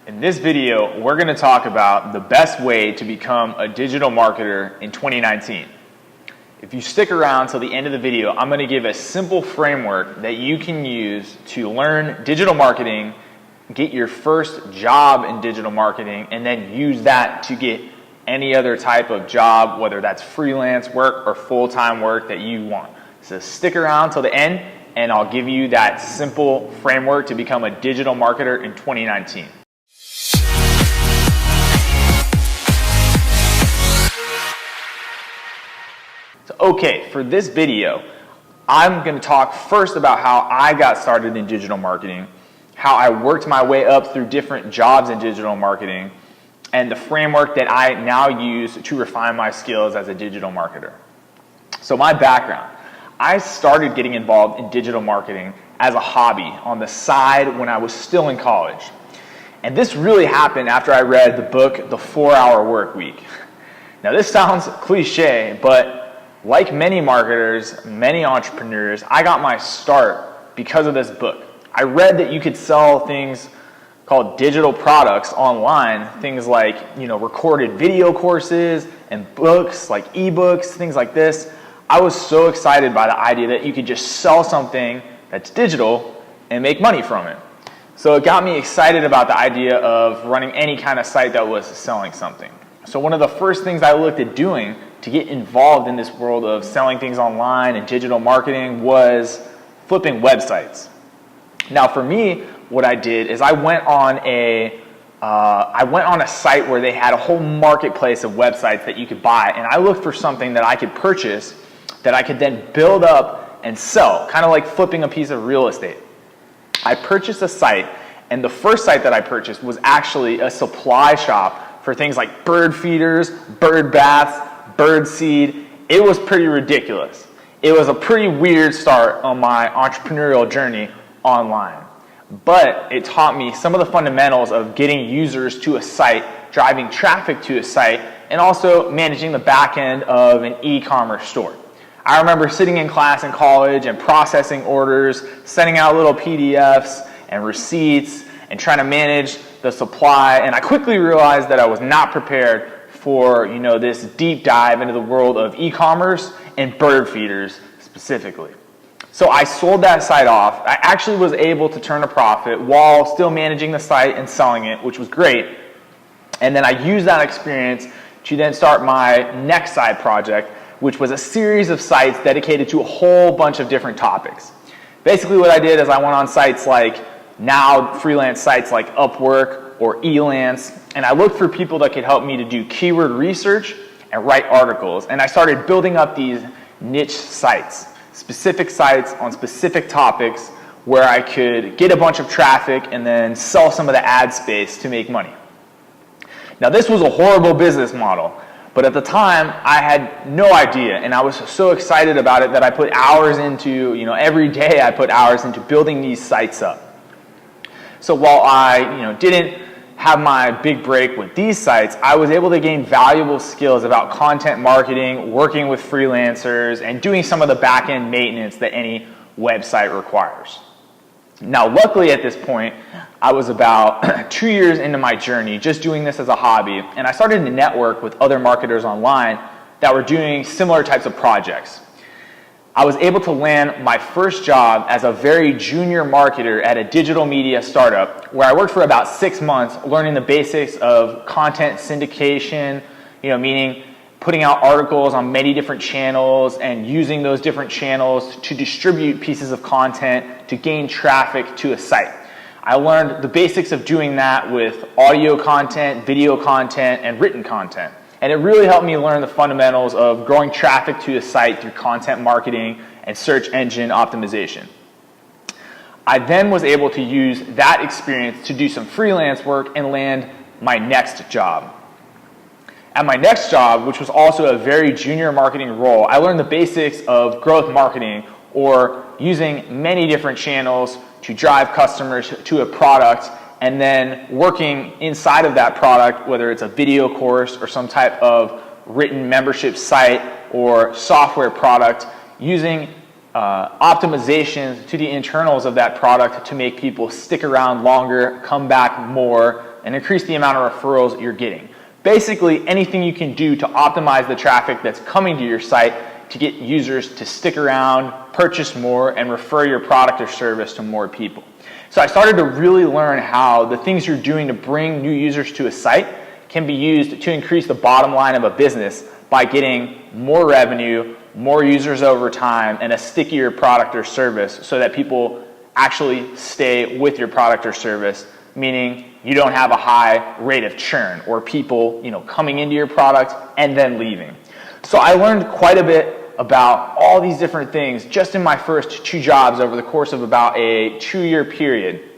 In this video, we're going to talk about the best way to become a digital marketer in 2019. If you stick around till the end of the video, I'm going to give a simple framework that you can use to learn digital marketing, get your first job in digital marketing, and then use that to get any other type of job, whether that's freelance work or full-time work that you want. So stick around till the end, and I'll give you that simple framework to become a digital marketer in 2019. Okay, for this video, I'm going to talk first about how I got started in digital marketing, how I worked my way up through different jobs in digital marketing, and the framework that I now use to refine my skills as a digital marketer. So my background, I started getting involved in digital marketing as a hobby on the side when I was still in college. And this really happened after I read the book, The 4-Hour Workweek. Now this sounds cliche, but like many marketers, many entrepreneurs, I got my start because of this book. I read that you could sell things called digital products online, things like, recorded video courses and books, like ebooks, things like this. I was so excited by the idea that you could just sell something that's digital and make money from it. So it got me excited about the idea of running any kind of site that was selling something. So one of the first things I looked at doing to get involved in this world of selling things online and digital marketing was flipping websites. Now for me, what I did is I went on a site where they had a whole marketplace of websites that you could buy, and I looked for something that I could purchase that I could then build up and sell, kind of like flipping a piece of real estate. I purchased a site, and the first site that I purchased was actually a supply shop for things like bird feeders, bird baths, bird seed. It was pretty ridiculous. It was a pretty weird start on my entrepreneurial journey online. But it taught me some of the fundamentals of getting users to a site, driving traffic to a site, and also managing the back end of an e-commerce store. I remember sitting in class in college and processing orders, sending out little PDFs and receipts, and trying to manage the supply. And I quickly realized that I was not prepared for this deep dive into the world of e-commerce and bird feeders specifically. So I sold that site off. I actually was able to turn a profit while still managing the site and selling it, which was great. And then I used that experience to then start my next side project, which was a series of sites dedicated to a whole bunch of different topics. Basically what I did is I went on sites like now freelance sites like Upwork or Elance, and I looked for people that could help me to do keyword research and write articles. And I started building up these niche sites, specific sites on specific topics where I could get a bunch of traffic and then sell some of the ad space to make money. Now this was a horrible business model, but at the time I had no idea, and I was so excited about it that I put hours into, every day I put hours into building these sites up. So while I, didn't have my big break with these sites, I was able to gain valuable skills about content marketing, working with freelancers, and doing some of the back-end maintenance that any website requires. Now, luckily at this point, I was about 2 years into my journey just doing this as a hobby, and I started to network with other marketers online that were doing similar types of projects. I was able to land my first job as a very junior marketer at a digital media startup where I worked for about 6 months learning the basics of content syndication, meaning putting out articles on many different channels and using those different channels to distribute pieces of content to gain traffic to a site. I learned the basics of doing that with audio content, video content, and written content. And it really helped me learn the fundamentals of growing traffic to a site through content marketing and search engine optimization. I then was able to use that experience to do some freelance work and land my next job. At my next job, which was also a very junior marketing role, I learned the basics of growth marketing, or using many different channels to drive customers to a product, and then working inside of that product, whether it's a video course or some type of written membership site or software product, using optimizations to the internals of that product to make people stick around longer, come back more, and increase the amount of referrals you're getting. Basically, anything you can do to optimize the traffic that's coming to your site to get users to stick around, purchase more, and refer your product or service to more people. So I started to really learn how the things you're doing to bring new users to a site can be used to increase the bottom line of a business by getting more revenue, more users over time, and a stickier product or service so that people actually stay with your product or service, meaning you don't have a high rate of churn or people, coming into your product and then leaving. So I learned quite a bit about all these different things just in my first 2 jobs over the course of about a 2-year period.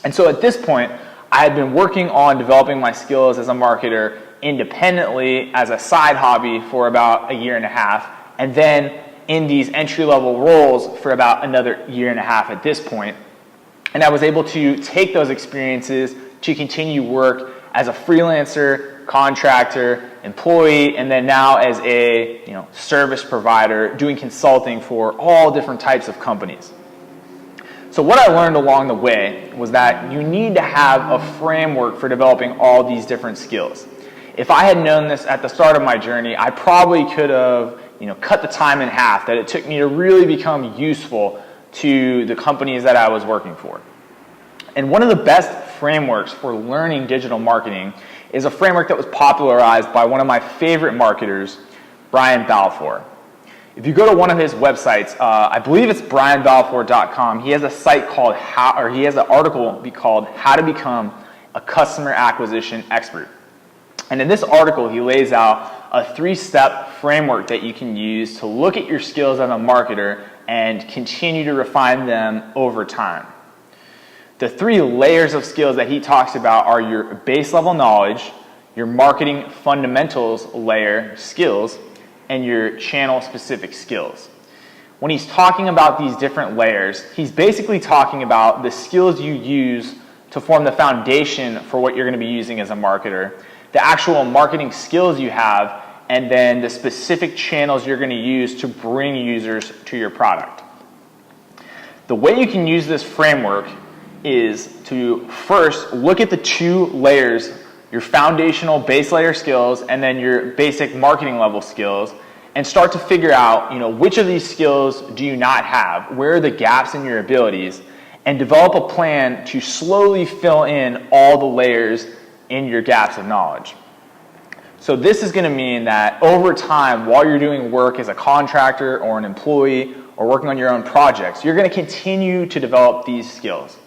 And so at this point, I had been working on developing my skills as a marketer independently as a side hobby for about 1.5 years, and then in these entry-level roles for about another 1.5 years at this point. And I was able to take those experiences to continue work as a freelancer, contractor, employee, and then now as a service provider doing consulting for all different types of companies. So what I learned along the way was that you need to have a framework for developing all these different skills. If I had known this at the start of my journey, I probably could have cut the time in half that it took me to really become useful to the companies that I was working for. And one of the best frameworks for learning digital marketing is a framework that was popularized by one of my favorite marketers, Brian Balfour. If you go to one of his websites, I believe it's brianbalfour.com, he has a site called he has an article called How to Become a Customer Acquisition Expert. And in this article, he lays out a 3-step framework that you can use to look at your skills as a marketer and continue to refine them over time. The 3 layers of skills that he talks about are your base level knowledge, your marketing fundamentals layer skills, and your channel specific skills. When he's talking about these different layers, he's basically talking about the skills you use to form the foundation for what you're going to be using as a marketer, the actual marketing skills you have, and then the specific channels you're going to use to bring users to your product. The way you can use this framework is to first look at the 2 layers, your foundational base layer skills and then your basic marketing level skills, and start to figure out, which of these skills do you not have, where are the gaps in your abilities, and develop a plan to slowly fill in all the layers in your gaps of knowledge. So this is going to mean that over time, while you're doing work as a contractor or an employee or working on your own projects, you're going to continue to develop these skills.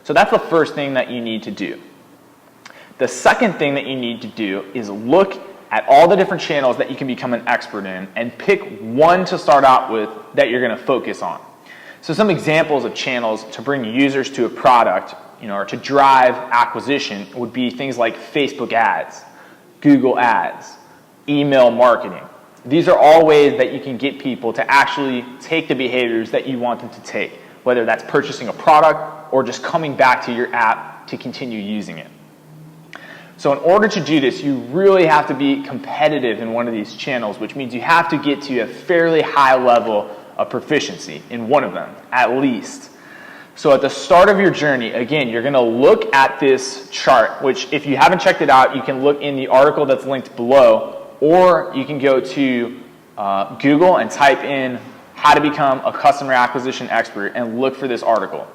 So that's the first thing that you need to do. The second thing that you need to do is look at all the different channels that you can become an expert in and pick one to start out with that you're going to focus on. So some examples of channels to bring users to a product, or to drive acquisition would be things like Facebook ads, Google ads, email marketing. These are all ways that you can get people to actually take the behaviors that you want them to take, whether that's purchasing a product or just coming back to your app to continue using it. So in order to do this, you really have to be competitive in one of these channels, which means you have to get to a fairly high level of proficiency in one of them, at least. So at the start of your journey, again, you're going to look at this chart, which if you haven't checked it out, you can look in the article that's linked below, or you can go to Google and type in how to become a customer acquisition expert and look for this article.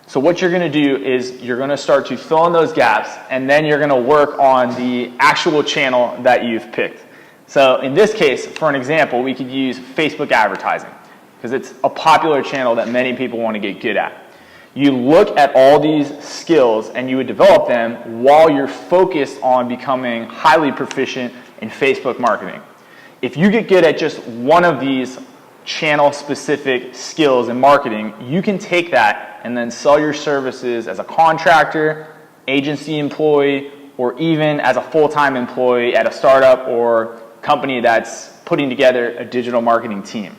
So what you're going to do is you're going to start to fill in those gaps, and then you're going to work on the actual channel that you've picked. So in this case, for an example, we could use Facebook advertising because it's a popular channel that many people want to get good at. You look at all these skills and you would develop them while you're focused on becoming highly proficient in Facebook marketing. If you get good at just one of these channel-specific skills in marketing, you can take that and then sell your services as a contractor, agency employee, or even as a full-time employee at a startup or company that's putting together a digital marketing team.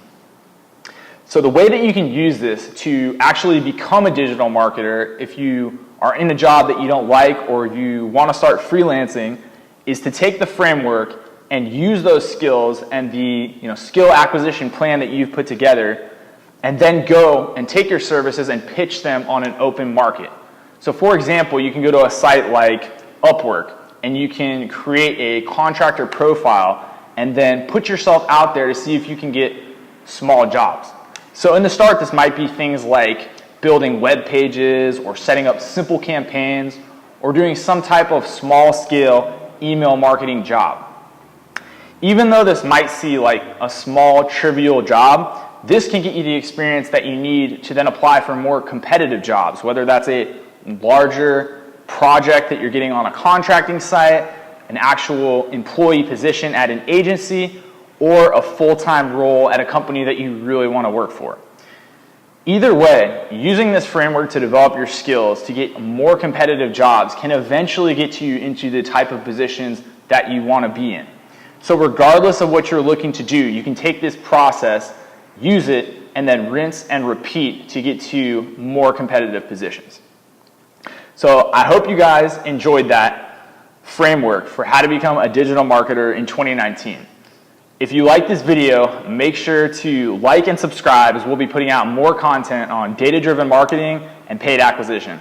So the way that you can use this to actually become a digital marketer, if you are in a job that you don't like or you want to start freelancing, is to take the framework and use those skills and the skill acquisition plan that you've put together, and then go and take your services and pitch them on an open market. So for example, you can go to a site like Upwork, and you can create a contractor profile and then put yourself out there to see if you can get small jobs. So in the start, this might be things like building web pages or setting up simple campaigns or doing some type of small scale email marketing job. Even though this might seem like a small, trivial job, this can get you the experience that you need to then apply for more competitive jobs, whether that's a larger project that you're getting on a contracting site, an actual employee position at an agency, or a full-time role at a company that you really want to work for. Either way, using this framework to develop your skills to get more competitive jobs can eventually get you into the type of positions that you want to be in. So regardless of what you're looking to do, you can take this process, use it, and then rinse and repeat to get to more competitive positions. So I hope you guys enjoyed that framework for how to become a digital marketer in 2019. If you like this video, make sure to like and subscribe, as we'll be putting out more content on data-driven marketing and paid acquisition.